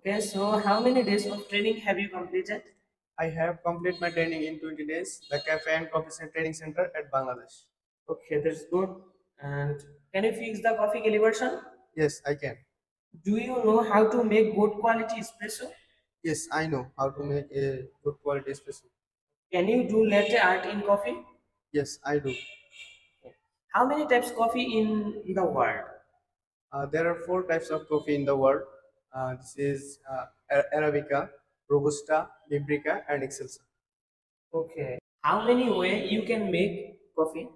Okay, so how many days of training have you completed? I have completed my training in 20 days, the Cafe and Coffee Training Center at Bangladesh. Okay, that's good. And can you fix the coffee calibration? Yes, I can. Do you know how to make good quality espresso? Yes, I know how to make a good quality espresso. Can you do latte art in coffee? Yes, I do. How many types coffee in the world? There are four types of coffee in the world. This is Arabica, Robusta, Librica, and Excelsa. Okay. How many way you can make coffee?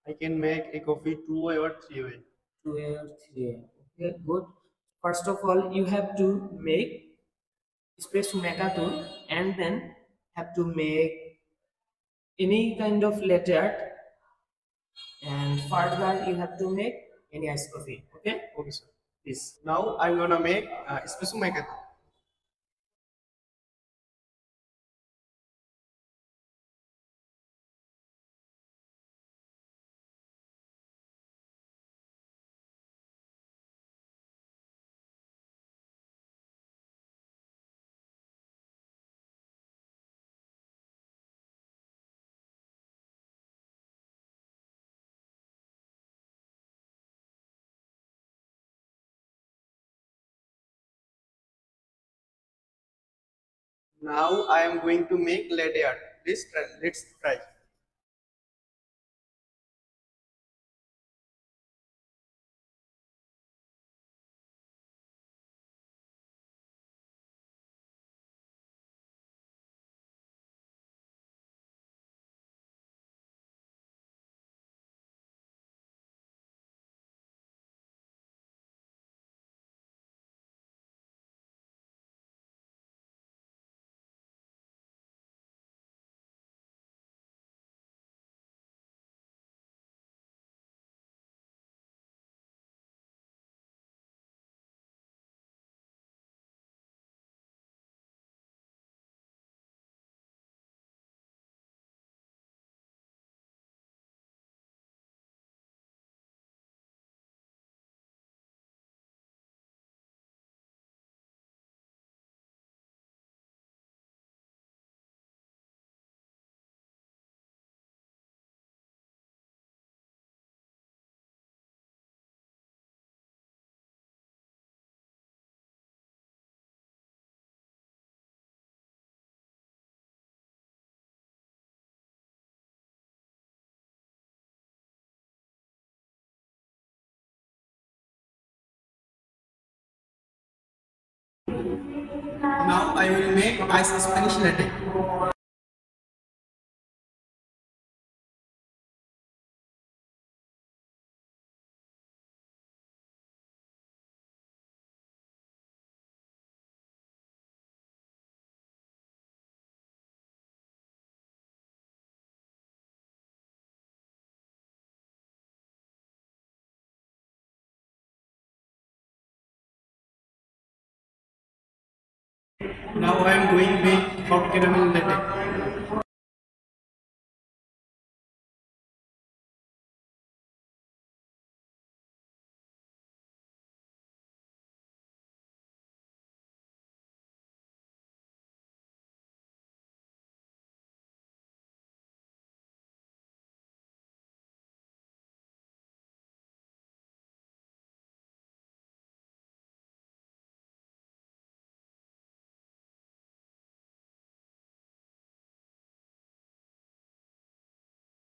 I can make a coffee two-way or three-way. 2 or 3. Okay, good. First of all, you have to make espresso maker tool and then have to make any kind of latte art and further you have to make any iced coffee. Okay? Okay, sir. Please. Now I'm gonna make espresso maker. Now I am going to make latte art. Let's try. Let's try. Now I will make ice Spanish latte. Now I am doing make hot caramel latte.